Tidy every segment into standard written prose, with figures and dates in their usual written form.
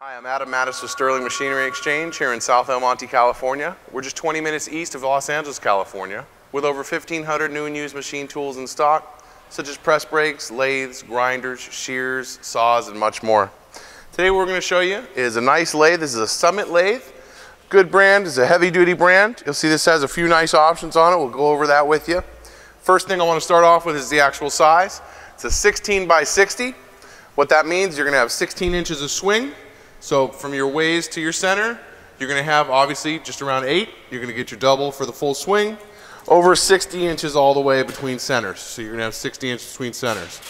Hi, I'm Adam Mattis with Sterling Machinery Exchange here in South El Monte, California. We're just 20 minutes east of Los Angeles, California, with over 1,500 new and used machine tools in stock, such as press brakes, lathes, grinders, shears, saws, and much more. Today what we're going to show you is a nice lathe. This is a Summit lathe. Good brand. It's a heavy-duty brand. You'll see this has a few nice options on it. We'll go over that with you. First thing I want to start off with is the actual size. It's a 16 by 60. What that means, you're going to have 16 inches of swing. So from your waist to your center, you're going to have obviously just around 8. You're going to get your double for the full swing. Over 60 inches all the way between centers. So you're going to have 60 inches between centers.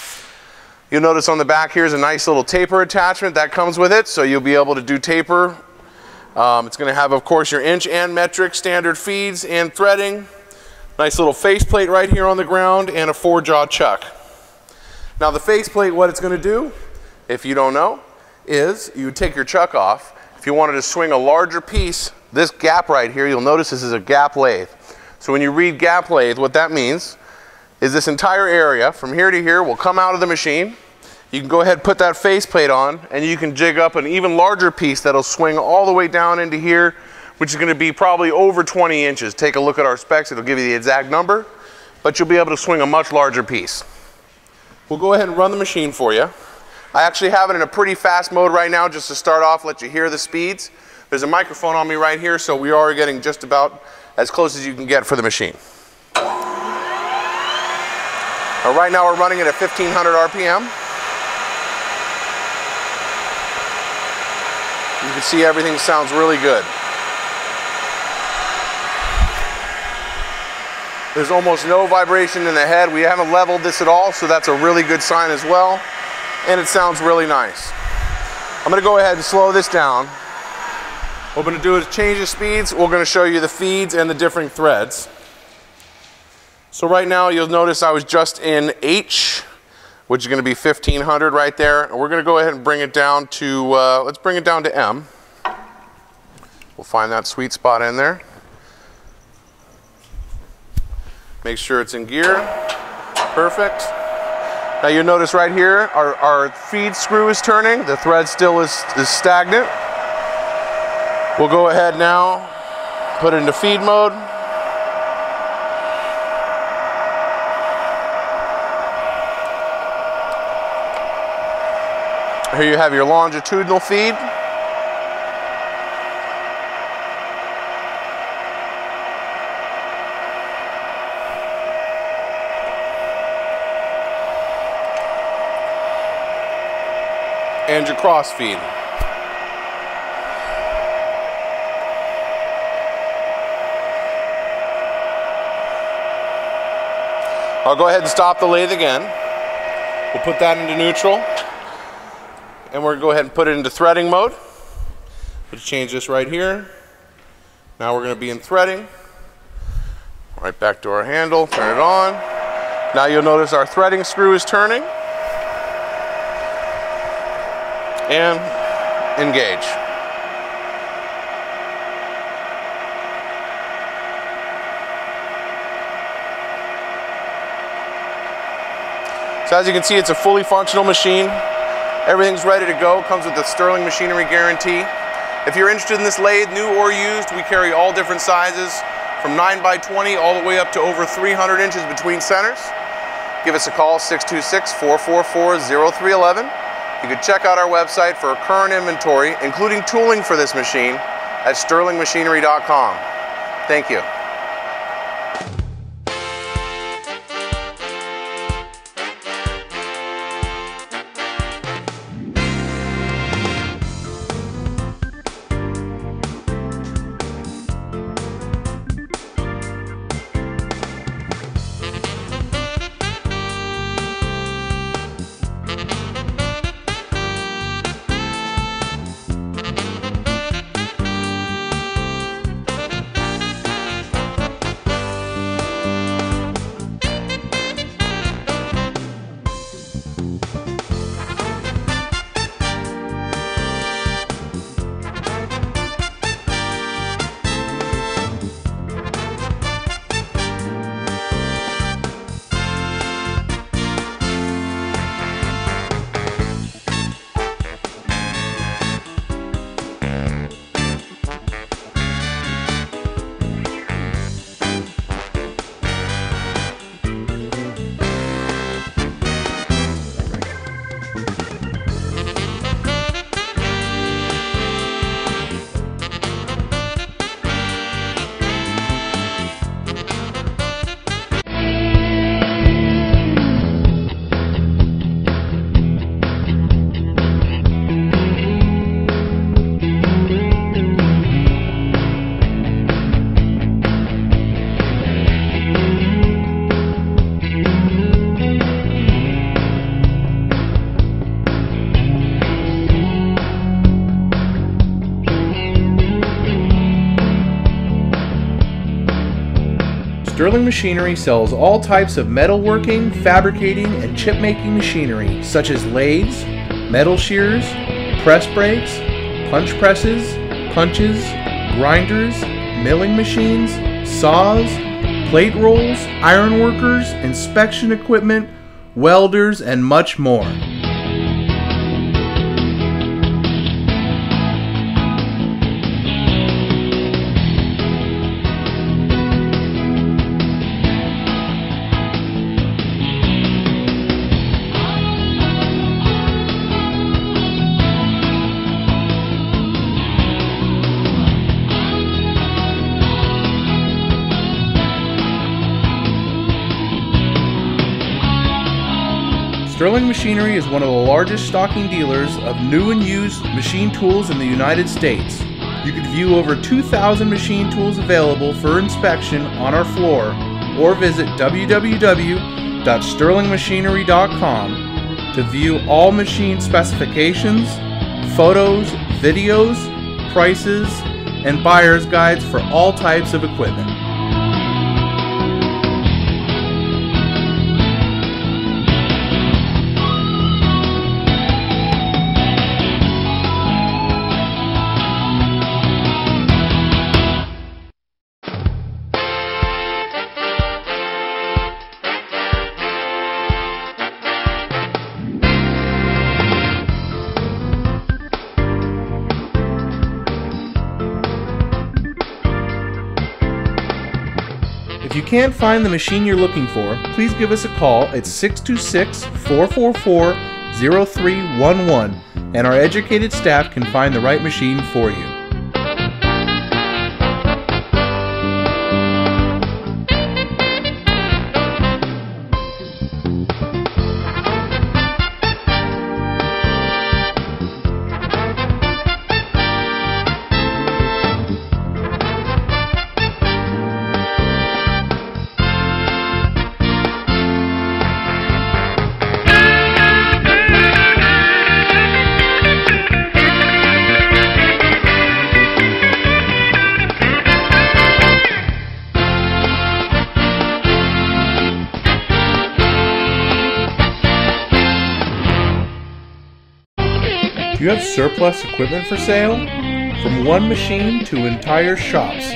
You'll notice on the back here is a nice little taper attachment that comes with it. So you'll be able to do taper. It's going to have, of course, your inch and metric standard feeds and threading. Nice little faceplate right here on the ground and a 4-jaw chuck. Now the faceplate, what it's going to do, if you don't know, is you would take your chuck off. If you wanted to swing a larger piece, this gap right here, you'll notice this is a gap lathe. So when you read gap lathe, what that means is this entire area from here to here will come out of the machine. You can go ahead and put that faceplate on and you can jig up an even larger piece that'll swing all the way down into here, which is going to be probably over 20 inches. Take a look at our specs, it'll give you the exact number, but you'll be able to swing a much larger piece. We'll go ahead and run the machine for you. I actually have it in a pretty fast mode right now just to start off, let you hear the speeds. There's a microphone on me right here, so we are getting just about as close as you can get for the machine. Right now we're running it at 1,500 RPM. You can see everything sounds really good. There's almost no vibration in the head. We haven't leveled this at all, so that's a really good sign as well. And it sounds really nice. I'm going to go ahead and slow this down. What we're going to do is change the speeds. We're going to show you the feeds and the different threads. So right now you'll notice I was just in H, which is going to be 1,500 right there. And we're going to go ahead and bring it down to, let's bring it down to M. We'll find that sweet spot in there. Make sure it's in gear. Perfect. Now you'll notice right here, our feed screw is turning. The thread still is stagnant. We'll go ahead now, put it into feed mode. Here you have your longitudinal feed. And your cross feed. I'll go ahead and stop the lathe again. We'll put that into neutral. And we're going to go ahead and put it into threading mode. We'll change this right here. Now we're going to be in threading. Right back to our handle, turn it on. Now you'll notice our threading screw is turning. And engage. So as you can see, it's a fully functional machine. Everything's ready to go. Comes with the Sterling Machinery guarantee. If you're interested in this lathe, new or used, we carry all different sizes from 9 by 20 all the way up to over 300 inches between centers. Give us a call, 626-444-0311. You can check out our website for current inventory, including tooling for this machine, at sterlingmachinery.com. Thank you. Sterling Machinery sells all types of metalworking, fabricating, and chip-making machinery such as lathes, metal shears, press brakes, punch presses, punches, grinders, milling machines, saws, plate rolls, iron workers, inspection equipment, welders, and much more. Sterling Machinery is one of the largest stocking dealers of new and used machine tools in the United States. You can view over 2,000 machine tools available for inspection on our floor or visit www.sterlingmachinery.com to view all machine specifications, photos, videos, prices, and buyer's guides for all types of equipment. If you can't find the machine you're looking for, please give us a call at 626-444-0311 and our educated staff can find the right machine for you. Do you have surplus equipment for sale? From one machine to entire shops,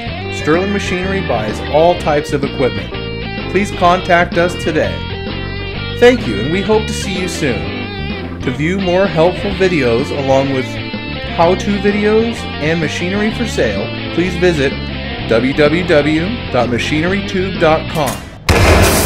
Sterling Machinery buys all types of equipment. Please contact us today. Thank you, and we hope to see you soon. To view more helpful videos along with how-to videos and machinery for sale, please visit www.machinerytube.com.